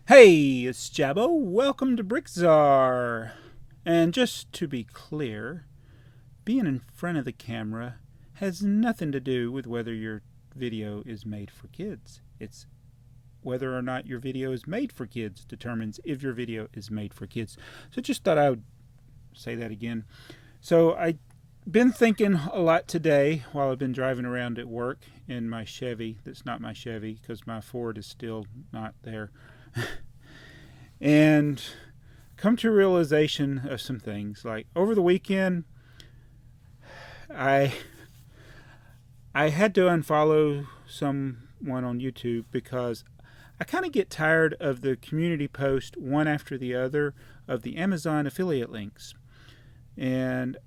Hey, it's Jabbo. Welcome to BrickTsar. And just to be clear, being in front of the camera has nothing to do with whether your video is made for kids. It's whether or not your video is made for kids determines if your video is made for kids. So just thought I would say that again. So I've been thinking a lot today while I've been driving around at work in my Chevy. That's not my Chevy because my Ford is still not there. And come to a realization of some things. Like over the weekend, I had to unfollow someone on YouTube because I kind of get tired of the community post one after the other of the Amazon affiliate links. And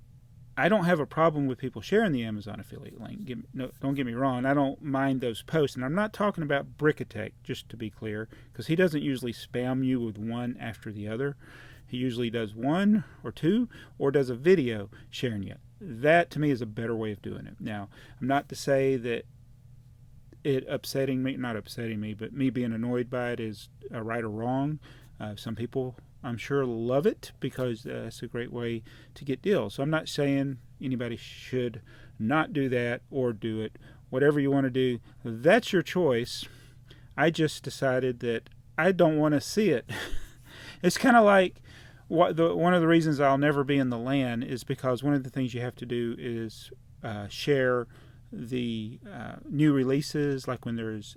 I don't have a problem with people sharing the Amazon affiliate link. Don't get me wrong. I don't mind those posts. And I'm not talking about Bricktech, just to be clear, because he doesn't usually spam you with one after the other. He usually does one or two, or does a video sharing you. That, to me, is a better way of doing it. Now, I'm not to say that not upsetting me, but me being annoyed by it is right or wrong. Some people, I'm sure, love it because it's a great way to get deals. So I'm not saying anybody should not do that or do it. Whatever you want to do, that's your choice. I just decided that I don't want to see it. It's kind of like one of the reasons I'll never be in the LAN is because one of the things you have to do is share the new releases, like when there's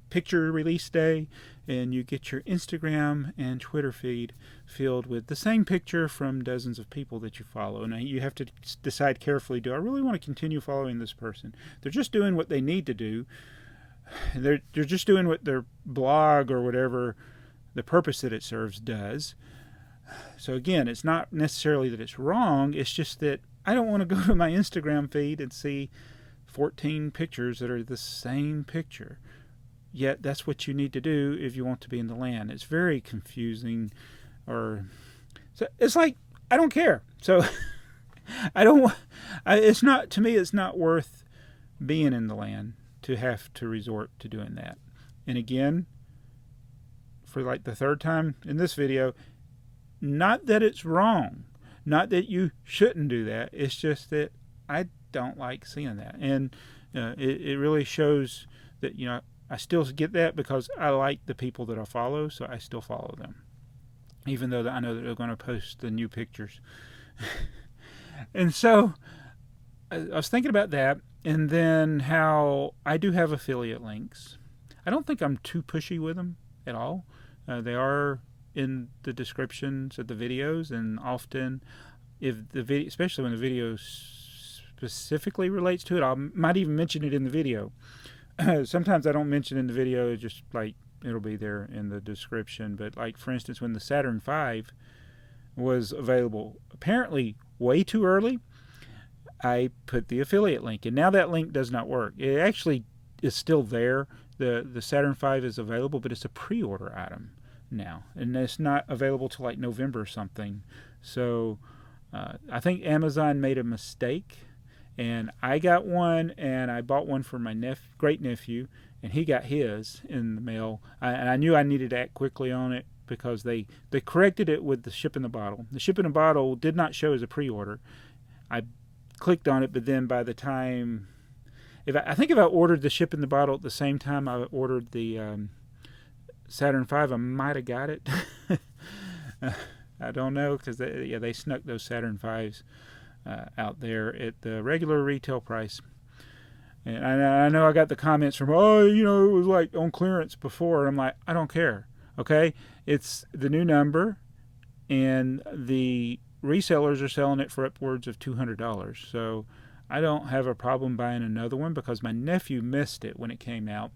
picture release day, and you get your Instagram and Twitter feed filled with the same picture from dozens of people that you follow. And you have to decide carefully, do I really want to continue following this person? They're just doing what they need to do. They're just doing what their blog or whatever the purpose that it serves does. So again, it's not necessarily that it's wrong, it's just that I don't want to go to my Instagram feed and see 14 pictures that are the same picture. Yet that's what you need to do if you want to be in the LAN. It's very confusing, so it's like I don't care. So it's not, to me, it's not worth being in the LAN to have to resort to doing that. And again, for like the third time in this video, not that it's wrong, not that you shouldn't do that. It's just that I don't like seeing that, and it really shows that I still get that because I like the people that I follow, so I still follow them, even though I know that they're going to post the new pictures. And so I was thinking about that, and then how I do have affiliate links. I don't think I'm too pushy with them at all. They are in the descriptions of the videos, and often, especially when the video specifically relates to it, I might even mention it in the video. Sometimes I don't mention it in the video, just like it'll be there in the description. But like, for instance, when the Saturn V was available, apparently way too early, I put the affiliate link, and now that link does not work. It actually is still there. The Saturn V is available, but it's a pre-order item now, and it's not available till like November or something. So I think Amazon made a mistake, and I got one, and I bought one for my great nephew, and he got his in the mail. And I knew I needed to act quickly on it because they corrected it with the ship in the bottle. The ship in the bottle did not show as a pre-order. I clicked on it, but then by the time, I think if I ordered the ship in the bottle at the same time I ordered the Saturn V, I might have got it. I don't know, because they snuck those Saturn Vs out there at the regular retail price. And I know I got the comments from, it was like on clearance before. I'm like, I don't care. Okay, it's the new number, and the resellers are selling it for upwards of $200. So I don't have a problem buying another one because my nephew missed it when it came out,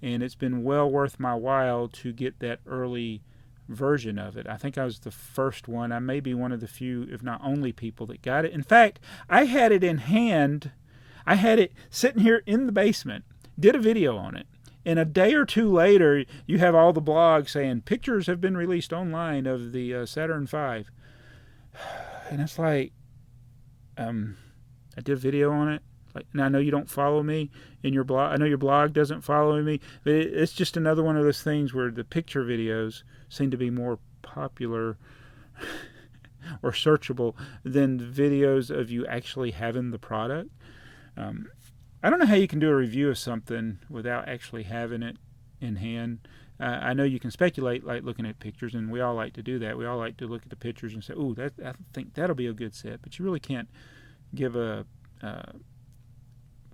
and it's been well worth my while to get that early version of it. I think I was the first one. I may be one of the few, if not only, people that got it. In fact, I had it in hand. I had it sitting here in the basement, did a video on it, and a day or two later, you have all the blogs saying pictures have been released online of the Saturn V. And it's like, I did a video on it. Like, and I know you don't follow me in your blog. I know your blog doesn't follow me, but it's just another one of those things where the picture videos seem to be more popular or searchable than the videos of you actually having the product. I don't know how you can do a review of something without actually having it in hand. I know you can speculate like looking at pictures, and we all like to do that. We all like to look at the pictures and say, "Oh, I think that'll be a good set," but you really can't give a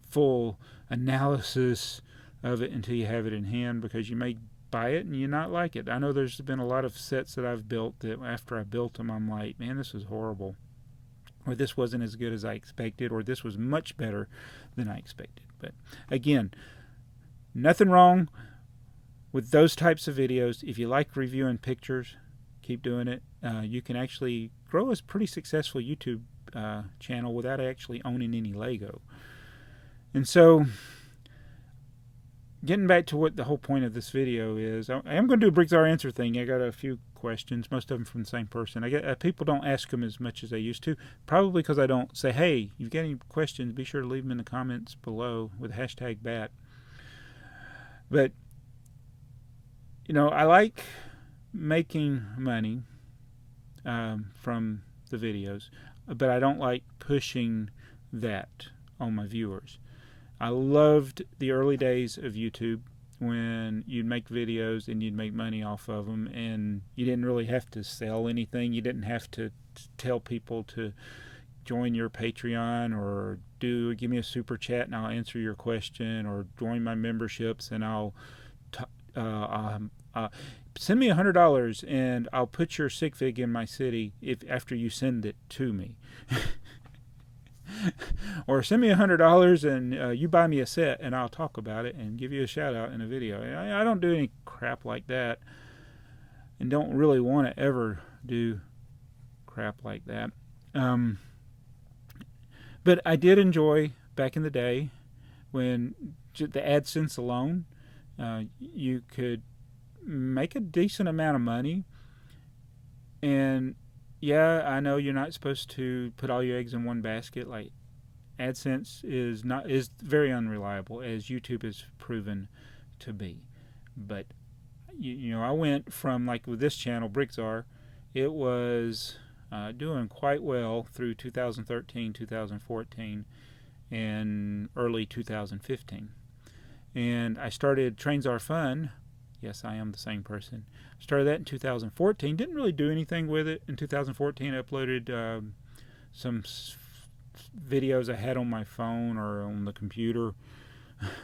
full analysis of it until you have it in hand, because you may buy it and you not like it. I know there's been a lot of sets that I've built that after I built them, I'm like, man, this is horrible, or this wasn't as good as I expected, or this was much better than I expected. But again, nothing wrong with those types of videos. If you like reviewing pictures, keep doing it. You can actually grow a pretty successful YouTube channel without actually owning any Lego. And so, getting back to what the whole point of this video is, I am going to do a BrickTsar answer thing. I got a few questions, most of them from the same person. I get people don't ask them as much as they used to, probably because I don't say, "Hey, you've got any questions? Be sure to leave them in the comments below with hashtag #BAT." But I like making money from the videos, but I don't like pushing that on my viewers. I loved the early days of YouTube when you'd make videos and you'd make money off of them, and you didn't really have to sell anything. You didn't have to tell people to join your Patreon or give me a super chat and I'll answer your question, or join my memberships and I'll send me $100 and I'll put your sig fig in my city after you send it to me. Or send me $100 and you buy me a set and I'll talk about it and give you a shout out in a video. I don't do any crap like that, and don't really want to ever do crap like that. But I did enjoy back in the day when the AdSense alone, you could make a decent amount of money. And yeah, I know you're not supposed to put all your eggs in one basket. Like, AdSense is very unreliable, as YouTube has proven to be. But I went from, like with this channel, BrickTsar, it was doing quite well through 2013, 2014, and early 2015. And I started TheyMightBeBricks Fun. Yes, I am the same person. Started that in 2014. Didn't really do anything with it. In 2014, I uploaded some videos I had on my phone or on the computer.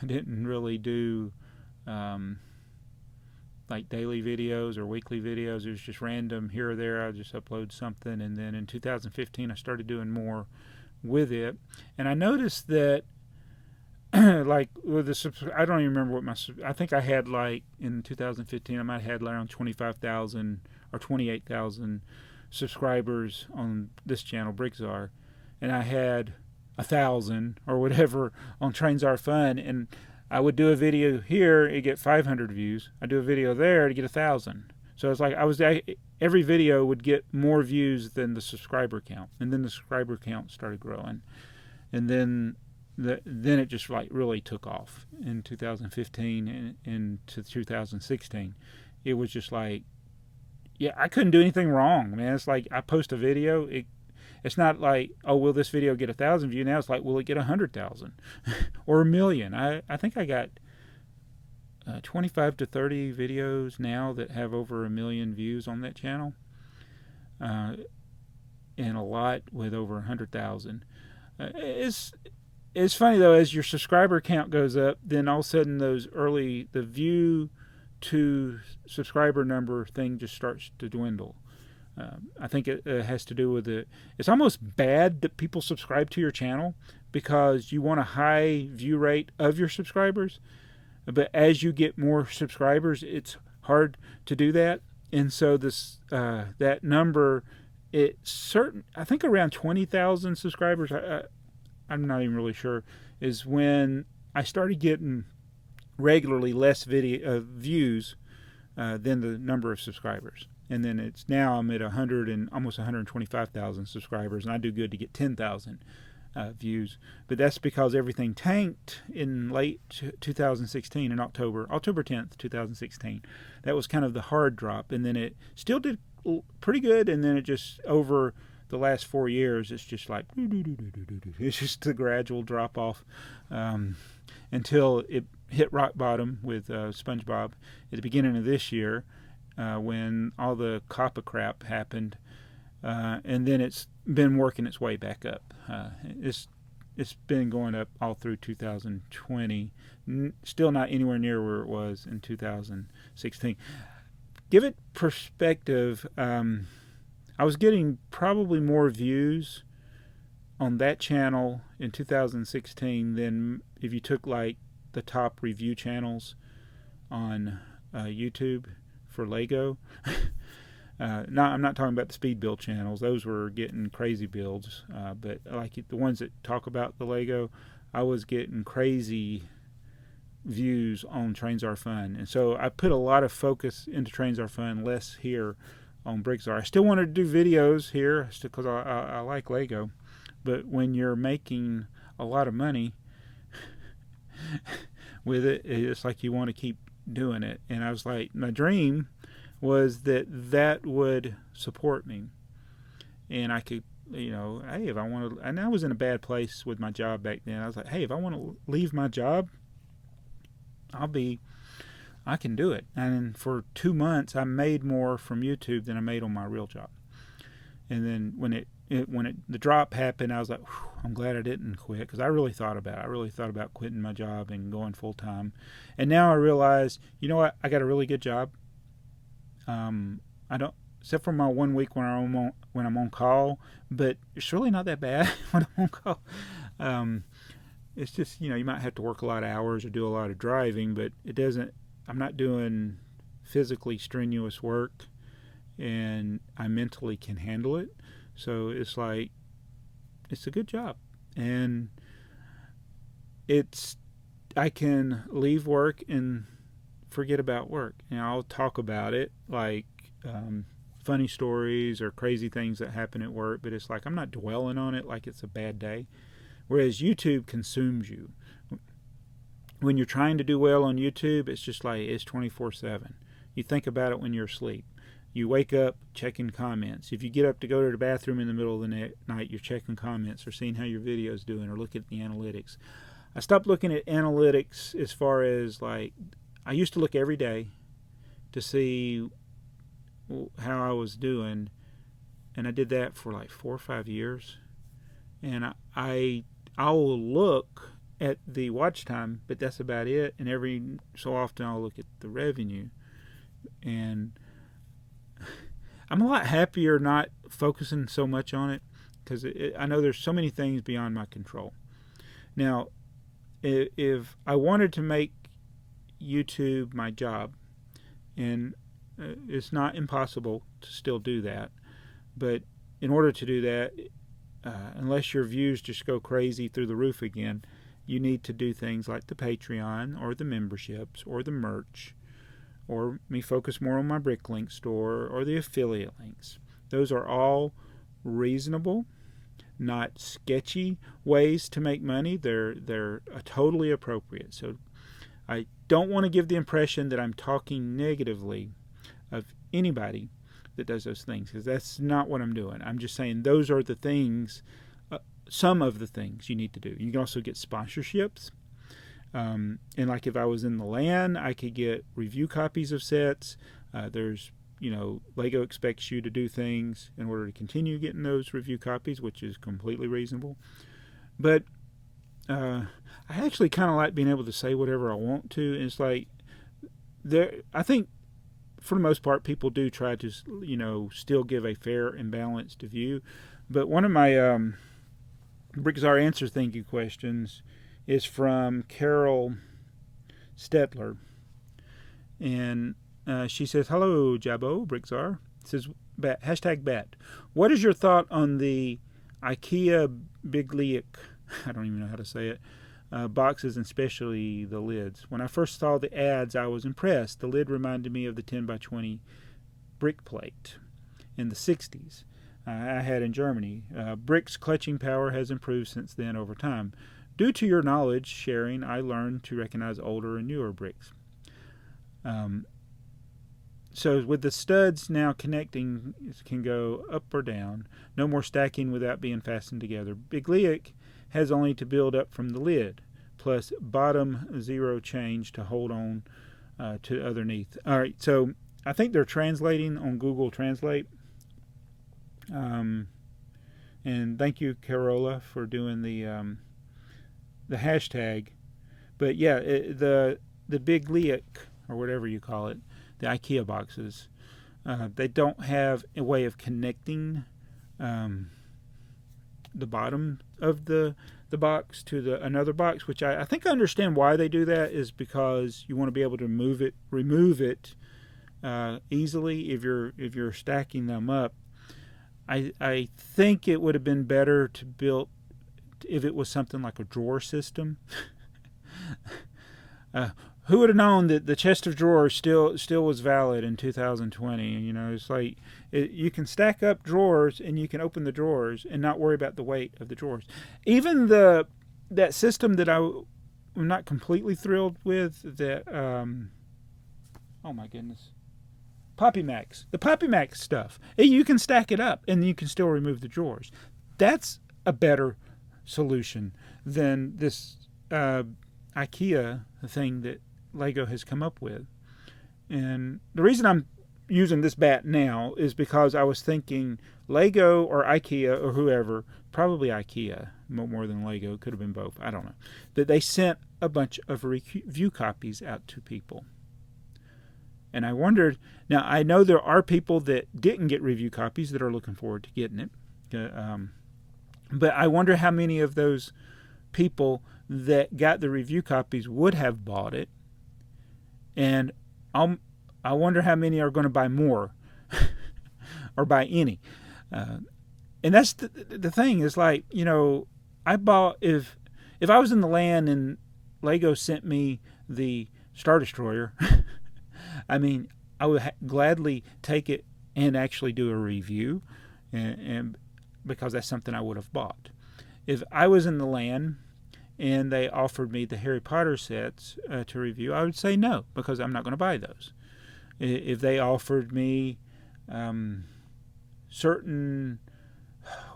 Didn't really do like daily videos or weekly videos. It was just random here or there. I just upload something. And then in 2015, I started doing more with it. And I noticed that like with I don't even remember I think I had, like, in 2015, I might have had around 25,000 or 28,000 subscribers on this channel, BrickTsar, and I had 1,000 or whatever on TheyMightBeBricks Fun, and I would do a video here, it'd get 500 views. I do a video there to get 1,000. So it's like every video would get more views than the subscriber count, and then the subscriber count started growing, and then it just like really took off in 2015 and into 2016. It was just like, yeah, I couldn't do anything wrong, man. It's like I post a video, it's not like, oh, will this video get 1,000 views? Now it's like, will it get 100,000 or 1 million? I think I got 25 to 30 videos now that have over 1 million views on that channel, and a lot with over 100,000. It's funny though, as your subscriber count goes up, then all of a sudden the view to subscriber number thing just starts to dwindle. I think it has to do with it's almost bad that people subscribe to your channel because you want a high view rate of your subscribers, but as you get more subscribers, it's hard to do that. And so that number, I think around 20,000 subscribers, I'm not even really sure, is when I started getting regularly less video views than the number of subscribers. And then now I'm at 100 and almost 125,000 subscribers, and I do good to get 10,000 views. But that's because everything tanked in late 2016 in October 10th, 2016. That was kind of the hard drop. And then it still did pretty good. And then it just, over the last 4 years, it's just like, it's just a gradual drop off until it hit rock bottom with SpongeBob at the beginning of this year when all the COPPA crap happened. And then it's been working its way back up. It's been going up all through 2020. Still not anywhere near where it was in 2016. Give it perspective. I was getting probably more views on that channel in 2016 than if you took like the top review channels on YouTube for Lego. I'm not talking about the speed build channels. Those were getting crazy builds. But like the ones that talk about the Lego, I was getting crazy views on Trains Are Fun. And so I put a lot of focus into Trains Are Fun, less here on BrickTsar. I still wanted to do videos here because I like Lego. But when you're making a lot of money with it, it's like you want to keep doing it. And I was like, my dream was that would support me, and I could, hey, if I want to, and I was in a bad place with my job back then. I was like, hey, if I want to leave my job, I can do it. And for 2 months, I made more from YouTube than I made on my real job. And then when the drop happened, I was like, I'm glad I didn't quit, because I really thought about quitting my job and going full time. And now I realize, you know what? I got a really good job. I don't, except for my 1 week when I'm on call, but it's really not that bad when I'm on call. It's just, you might have to work a lot of hours or do a lot of driving, but I'm not doing physically strenuous work, and I mentally can handle it. So it's like, it's a good job. And I can leave work and forget about work. And I'll talk about it, like funny stories or crazy things that happen at work, but it's like I'm not dwelling on it like it's a bad day. Whereas YouTube consumes you. When you're trying to do well on YouTube, it's just like it's 24/7. You think about it when you're asleep. You wake up checking comments. If you get up to go to the bathroom in the middle of the night, you're checking comments or seeing how your video's doing or looking at the analytics. I stopped looking at analytics as far as like, I used to look every day to see how I was doing, and I did that for like 4 or 5 years. And I'll look at the watch time, but that's about it. And every so often I'll look at the revenue. And I'm a lot happier not focusing so much on it, because I know there's so many things beyond my control. Now, if I wanted to make YouTube my job, and it's not impossible to still do that, but in order to do that, unless your views just go crazy through the roof again, you need to do things like the Patreon or the memberships or the merch, or me focus more on my Bricklink store or the affiliate links. Those are all reasonable, not sketchy ways to make money. They're totally appropriate. So I don't want to give the impression that I'm talking negatively of anybody that does those things, because that's not what I'm doing. I'm just saying those are the things, some of the things you need to do. You can also get sponsorships. And like if I was in the LAN, I could get review copies of sets. There's, Lego expects you to do things in order to continue getting those review copies, which is completely reasonable. But I actually kind of like being able to say whatever I want to. And it's like, I think for the most part, people do try to, still give a fair and balanced view. But one of my BrickTsar Answer Thank You questions is from Carol Stetler. And she says, hello, Jabo, BrickTsar. Says, hashtag bat. What is your thought on the Ikea Bricklink, I don't even know how to say it, boxes, and especially the lids? When I first saw the ads, I was impressed. The lid reminded me of the 10x20 brick plate in the 60s. I had in Germany. Bricks clutching power has improved since then over time. Due to your knowledge sharing, I learned to recognize older and newer bricks. So with the studs now connecting, it can go up or down. No more stacking without being fastened together. Bricklink has only to build up from the lid, plus bottom zero change to hold on to underneath. All right, so I think they're translating on Google Translate. And thank you, Carola, for doing the hashtag. But yeah, the Bricklink, or whatever you call it, the Ikea boxes, they don't have a way of connecting the bottom of the box to another box, which I think I understand why they do that, is because you want to be able to remove it easily if you're stacking them up. I think it would have been better to build if it was something like a drawer system. Who would have known that the chest of drawers still was valid in 2020? You know, it's like you can stack up drawers and you can open the drawers and not worry about the weight of the drawers. Even that system that I'm not completely thrilled with, that oh my goodness, PoppyMax, the PoppyMax stuff. You can stack it up and you can still remove the drawers. That's a better solution than this Ikea thing that Lego has come up with. And the reason I'm using this bat now is because I was thinking Lego or Ikea or whoever, probably Ikea more than Lego, could have been both, I don't know, that they sent a bunch of review copies out to people. And I wondered, now I know there are people that didn't get review copies that are looking forward to getting it, but I wonder how many of those people that got the review copies would have bought it. And I wonder how many are going to buy more or buy any. And that's the thing, is like, you know, I bought, if I was in the land and Lego sent me the Star Destroyer, I mean, I would gladly take it and actually do a review, and because that's something I would have bought. If I was in the land and they offered me the Harry Potter sets to review, I would say no, because I'm not going to buy those. If they offered me certain,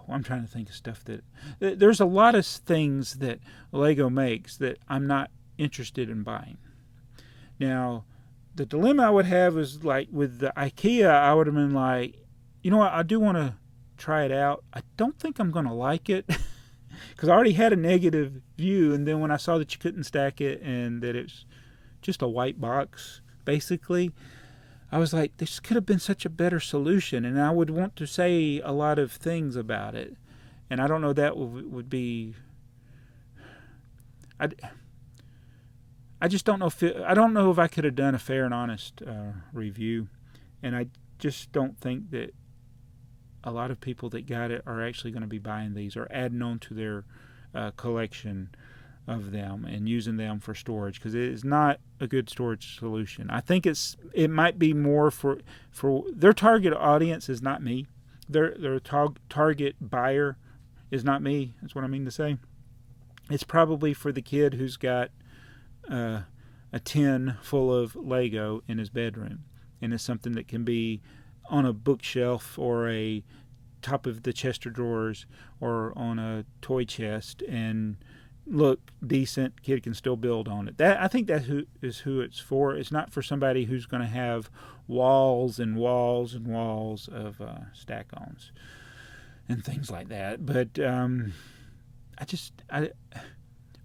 I'm trying to think of stuff that, there's a lot of things that Lego makes that I'm not interested in buying. Now, the dilemma I would have is, like with the Ikea, I would have been like, you know what, I do want to try it out. I don't think I'm going to like it. Because I already had a negative view, and then when I saw that you couldn't stack it and that it's just a white box, basically, I was like, this could have been such a better solution, and I would want to say a lot of things about it. And I don't know, that would be... I just don't know I don't know if I could have done a fair and honest review, and I just don't think that a lot of people that got it are actually going to be buying these or adding on to their collection of them and using them for storage, because it is not a good storage solution. I think it might be more for their target audience is not me. Their target buyer is not me. That's what I mean to say. It's probably for the kid who's got a tin full of Lego in his bedroom, and it's something that can be on a bookshelf or a top of the chest of drawers or on a toy chest and look decent. Kid can still build on it. I think that is who it's for. It's not for somebody who's going to have walls and walls and walls of stack-ons and things like that. But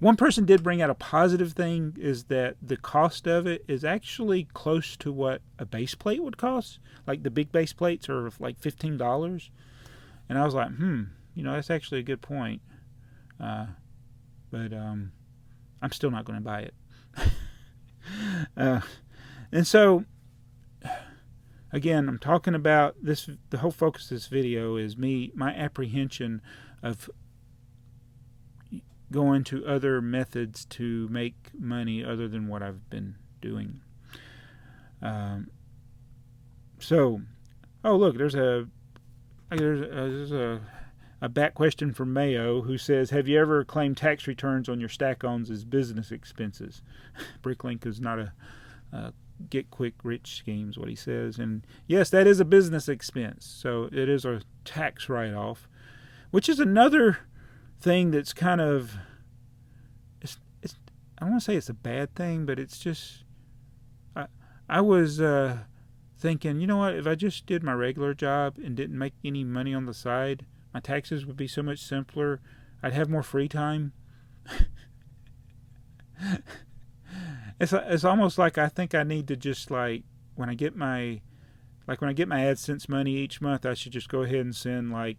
one person did bring out a positive thing, is that the cost of it is actually close to what a base plate would cost. Like the big base plates are like $15. And I was like, you know, that's actually a good point. But I'm still not going to buy it. And so, again, I'm talking about this, the whole focus of this video is my apprehension of going to other methods to make money other than what I've been doing. So, oh look, there's a there's a back question from Mayo who says, have you ever claimed tax returns on your stack-ons as business expenses? Bricklink is not a get-quick-rich scheme, is what he says. And yes, that is a business expense. So it is a tax write-off, which is another thing that's kind of, I don't want to say it's a bad thing, but it's just, I was thinking, you know what, if I just did my regular job and didn't make any money on the side, my taxes would be so much simpler. I'd have more free time. It's almost like I think I need to just like when I get my AdSense money each month, I should just go ahead and send like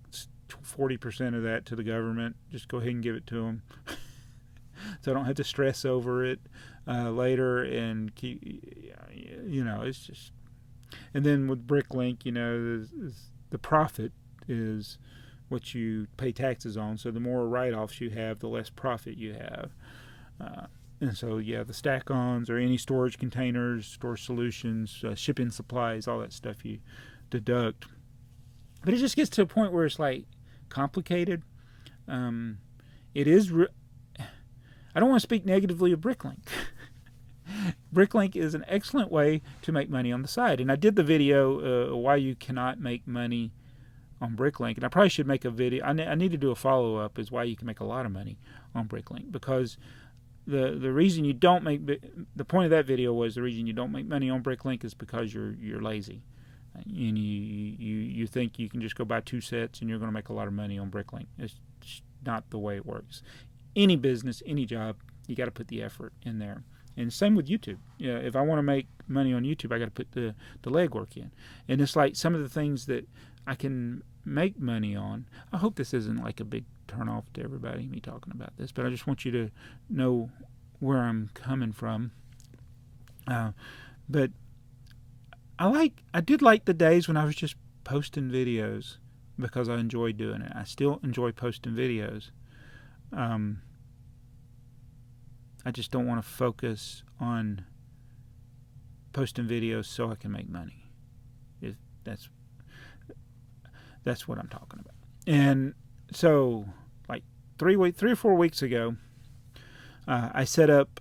40% of that to the government. Just go ahead and give it to them, so I don't have to stress over it later and keep. It's just. And then with Bricklink, the profit is what you pay taxes on. So the more write-offs you have, the less profit you have. And so, yeah, the stack-ons or any storage containers, storage solutions, shipping supplies, all that stuff you deduct. But it just gets to a point where it's like complicated. It is. I don't want to speak negatively of Bricklink. Bricklink is an excellent way to make money on the side. And I did the video why you cannot make money on Bricklink. And I probably should make a video. I need to do a follow-up is why you can make a lot of money on Bricklink. Because the reason you don't make, the point of that video was the reason you don't make money on Bricklink is because you're lazy. And you think you can just go buy 2 sets and you're going to make a lot of money on Bricklink. It's not the way it works. Any business, any job, you got to put the effort in there. And same with YouTube. Yeah, if I want to make money on YouTube, I got to put the legwork in. And it's like some of the things that I can make money on. I hope this isn't like a big turnoff to everybody, me talking about this, but I just want you to know where I'm coming from. But I did like the days when I was just posting videos because I enjoyed doing it. I still enjoy posting videos. I just don't want to focus on posting videos so I can make money. That's what I'm talking about. And so, like 3 or 4 weeks ago, I set up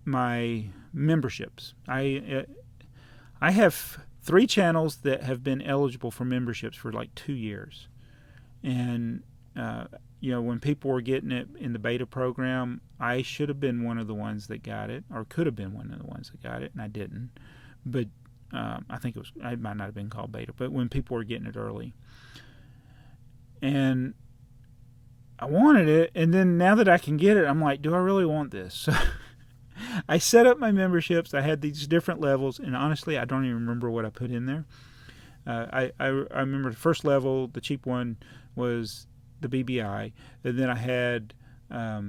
my memberships. I have 3 channels that have been eligible for memberships for like 2 years, and when people were getting it in the beta program, I should have been one of the ones that got it, or could have been one of the ones that got it, and I didn't. But I think it might not have been called beta, but when people were getting it early. And I wanted it, and then now that I can get it, I'm like, do I really want this? So I set up my memberships. I had these different levels, and honestly, I don't even remember what I put in there. I remember the first level, the cheap one, was the BBI, and then I had I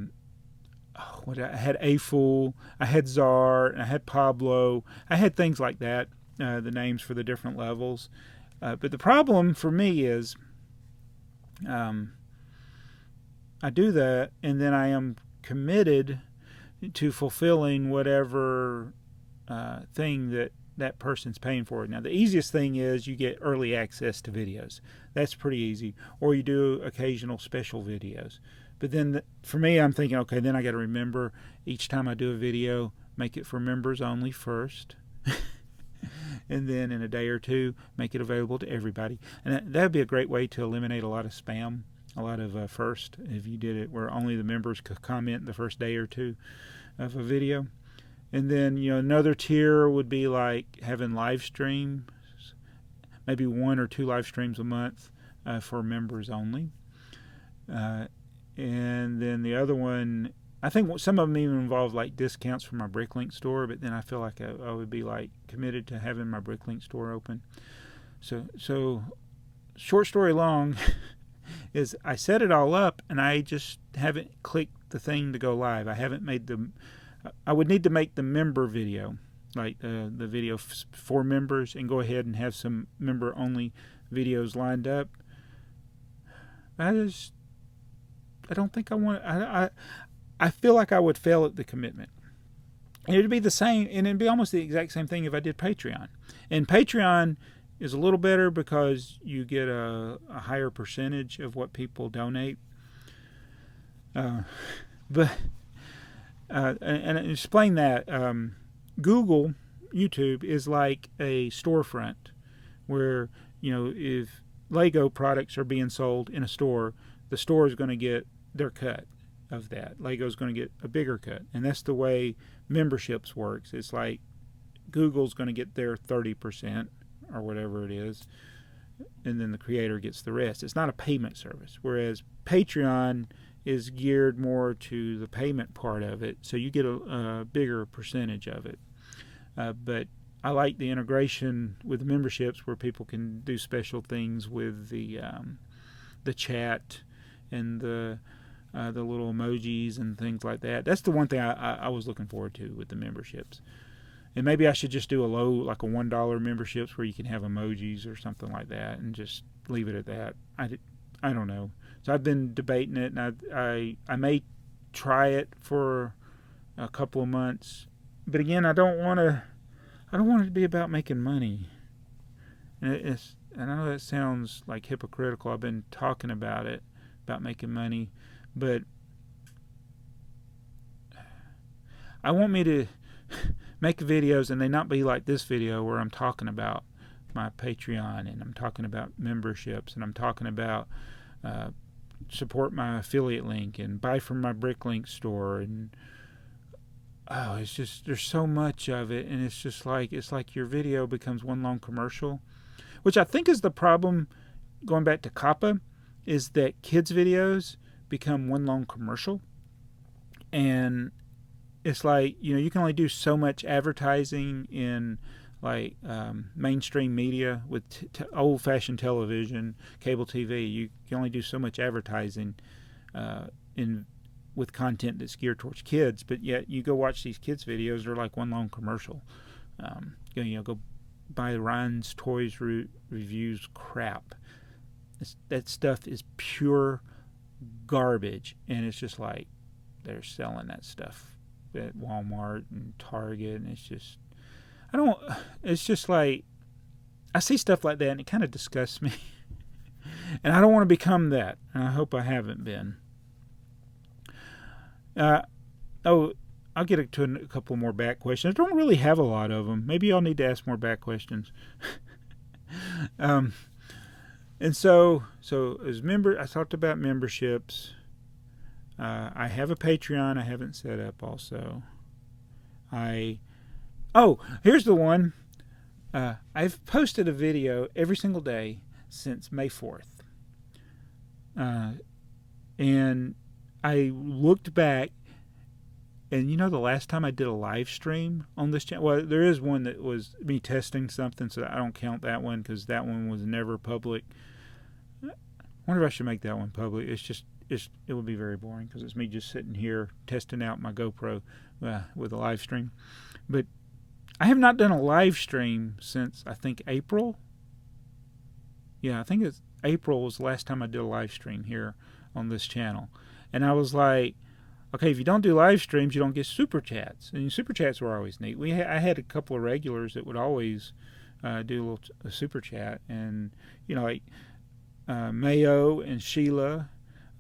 had A-Fool, I had Czar, and I had Pablo. I had things like that, the names for the different levels. But the problem for me is I do that, and then I am committed to fulfilling whatever thing that person's paying for. Now, the easiest thing is you get early access to videos. That's pretty easy. Or you do occasional special videos. But then for me, I'm thinking, okay, then I got to remember each time I do a video, make it for members only first. And then in a day or 2, make it available to everybody. And that would be a great way to eliminate a lot of spam, a lot of first, if you did it where only the members could comment the first day or 2 of a video. And then, another tier would be like having live streams, maybe 1 or 2 live streams a month for members only. And then the other one, I think some of them even involve like discounts from my Bricklink store, but then I feel like I would be like committed to having my Bricklink store open. So short story long is I set it all up and I just haven't clicked the thing to go live. I haven't made I would need to make the member video, like the video for members, and go ahead and have some member only videos lined up. I don't think I want. I feel like I would fail at the commitment. And it'd be the same, and it'd be almost the exact same thing if I did Patreon. And Patreon is a little better because you get a higher percentage of what people donate. But and explain that Google, YouTube is like a storefront where, if Lego products are being sold in a store, the store is going to get their cut of that. Lego's going to get a bigger cut. And that's the way memberships works. It's like Google's going to get their 30% or whatever it is, and then the creator gets the rest. It's not a payment service, whereas Patreon is geared more to the payment part of it, so you get a bigger percentage of it. But I like the integration with memberships where people can do special things with the chat and the little emojis and things like that. That's the one thing I was looking forward to with the memberships. And maybe I should just do like a $1 memberships where you can have emojis or something like that, and just leave it at that. I don't know. So I've been debating it, and I may try it for a couple of months. But again, I don't want it to be about making money. And I know that sounds like hypocritical. I've been talking about making money, but I want me to make videos and they not be like this video where I'm talking about my Patreon, and I'm talking about memberships, and I'm talking about support my affiliate link and buy from my Bricklink store, and it's just, there's so much of it, and it's like your video becomes one long commercial, which I think is the problem. Going back to COPPA, is that kids videos become one long commercial, and it's like, you can only do so much advertising in like mainstream media with old-fashioned television, cable TV. You can only do so much advertising with content that's geared towards kids, but yet you go watch these kids videos, they're like one long commercial. Go buy Ryan's Toys Reviews crap. That stuff is pure garbage, and it's just like they're selling that stuff at Walmart and Target, and it's just like, I see stuff like that and it kind of disgusts me. And I don't want to become that, and I hope I haven't been. I'll get to a couple more back questions. I don't really have a lot of them. Maybe I'll need to ask more back questions. And so as I talked about memberships. I have a Patreon I haven't set up also. Here's the one. I've posted a video every single day since May 4th. And I looked back, and the last time I did a live stream on this channel, well, there is one that was me testing something, so I don't count that one because that one was never public. I wonder if I should make that one public. It would be very boring because it's me just sitting here testing out my GoPro with a live stream. But I have not done a live stream since, I think, April. Yeah, I think it's April was the last time I did a live stream here on this channel. And I was like, okay, if you don't do live streams, you don't get super chats. And super chats were always neat. I had a couple of regulars that would always do a super chat. And, Mayo and Sheila,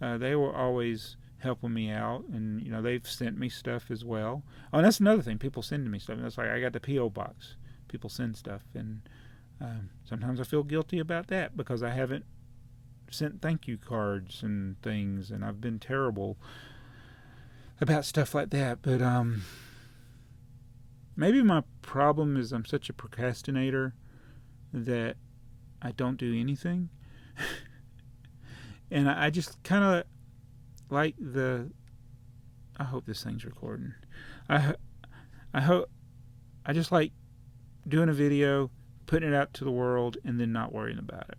they were always helping me out, and they've sent me stuff as well. Oh, and that's another thing, people sending me stuff. And that's like, I got the P.O. box. People send stuff, and sometimes I feel guilty about that because I haven't sent thank you cards and things, and I've been terrible about stuff like that. But maybe my problem is I'm such a procrastinator that I don't do anything. And I just kind of like I hope this thing's recording. I just like doing a video, putting it out to the world, and then not worrying about it.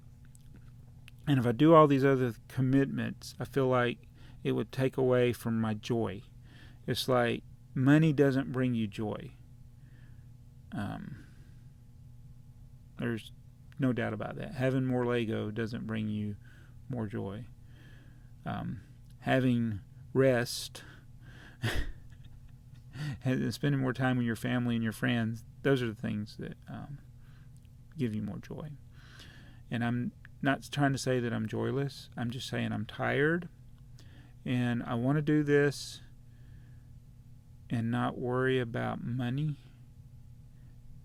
And if I do all these other commitments, I feel like it would take away from my joy. It's like money doesn't bring you joy. There's no doubt about that. Having more Lego doesn't bring you more joy. Having rest and spending more time with your family and your friends, those are the things that give you more joy. And I'm not trying to say that I'm joyless. I'm just saying I'm tired, and I want to do this and not worry about money.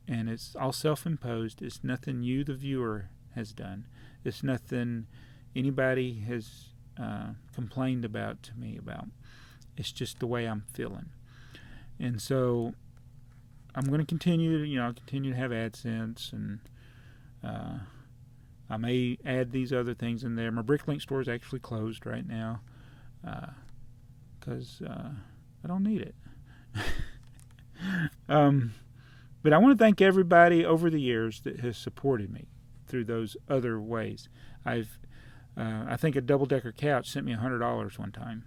And it's all self-imposed. It's nothing you, the viewer, has done. It's nothing anybody has complained about to me about. It's just the way I'm feeling. And so I'm going to continue to have AdSense, and I may add these other things in there. My Bricklink store is actually closed right now because I don't need it. But I want to thank everybody over the years that has supported me through those other ways. I think a double-decker couch sent me $100 one time.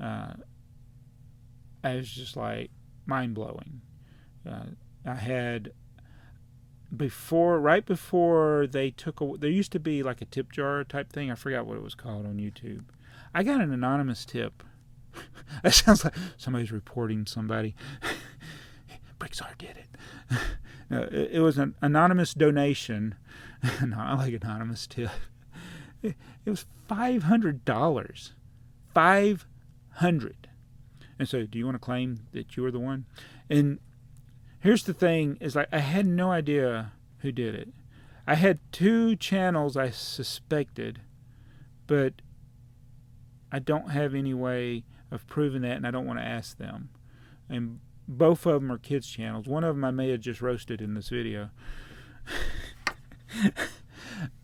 I was just like mind-blowing. I had right before they took away, there used to be like a tip jar type thing. I forgot what it was called on YouTube. I got an anonymous tip. That sounds like somebody's reporting somebody. BrickTsar did it. No, it was an anonymous donation. No, I like anonymous tip. It was $500. $500. And so, do you want to claim that you were the one? And here's the thing: is like I had no idea who did it. I had 2 channels I suspected, but I don't have any way of proving that, and I don't want to ask them. And both of them are kids' channels. One of them I may have just roasted in this video.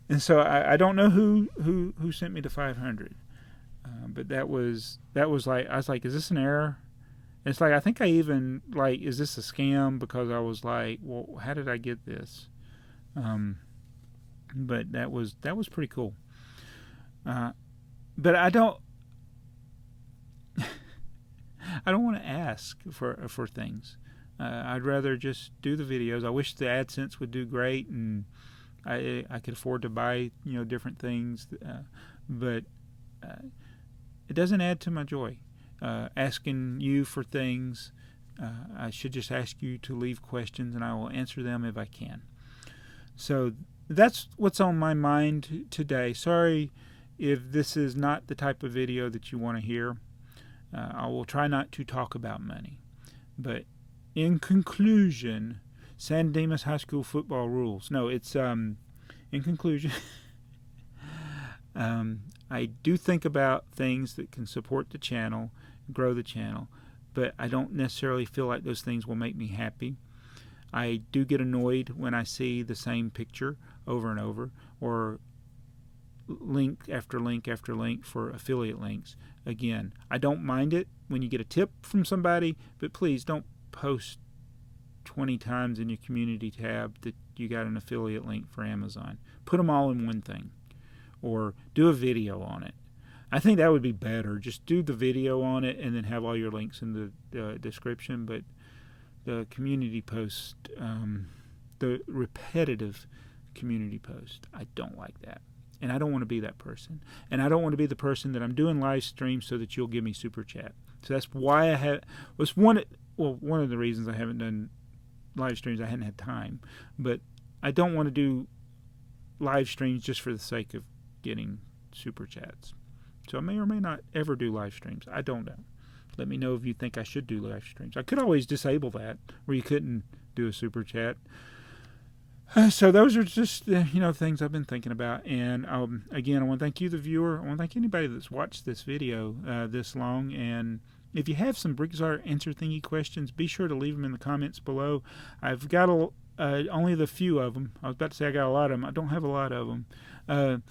And so I don't know who sent me the 500. But that was like, I was like, is this an error? And it's like, I think I even like, is this a scam? Because I was like, well, how did I get this? But that was pretty cool. But I don't want to ask for things. I'd rather just do the videos. I wish the AdSense would do great, and I could afford to buy different things, but it doesn't add to my joy. Asking you for things, I should just ask you to leave questions, and I will answer them if I can. So that's what's on my mind today. Sorry if this is not the type of video that you want to hear. I will try not to talk about money. But in conclusion, San Dimas High School football rules. No, it's in conclusion, I do think about things that can support the channel, grow the channel, but I don't necessarily feel like those things will make me happy. I do get annoyed when I see the same picture over and over, or link after link after link for affiliate links. Again, I don't mind it when you get a tip from somebody, but please don't post 20 times in your community tab that you got an affiliate link for Amazon. Put them all in one thing, or do a video on it. I think that would be better. Just do the video on it and then have all your links in the description. But the community post, the repetitive community post, I don't like that. And I don't want to be that person. And I don't want to be the person that I'm doing live streams so that you'll give me super chat. So that's why one of the reasons I haven't done live streams. I hadn't had time. But I don't want to do live streams just for the sake of getting super chats. So I may or may not ever do live streams. I don't know. Let me know if you think I should do live streams. I could always disable that, where you couldn't do a super chat. So those are just things I've been thinking about. And again, I want to thank you, the viewer. I want to thank anybody that's watched this video this long. And if you have some BrickTsar answer thingy questions, be sure to leave them in the comments below. I've got only the few of them. I was about to say I got a lot of them. I don't have a lot of them.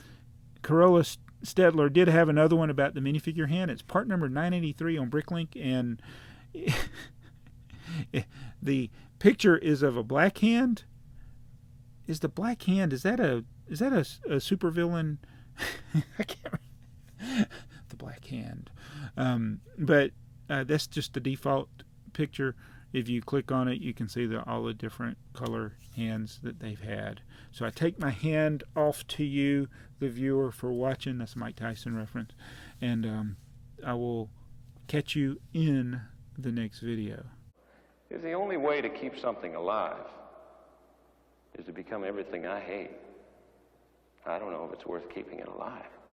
Corolla Stedler did have another one about the minifigure hand. It's part number 983 on Bricklink, and the picture is of a black hand. Is the black hand, is that a supervillain? I can't remember. The black hand. But that's just the default picture. If you click on it, you can see all the different color hands that they've had. So I take my hand off to you, the viewer, for watching. That's a Mike Tyson reference. And I will catch you in the next video. Is the only way to keep something alive is to become everything I hate. I don't know if it's worth keeping it alive.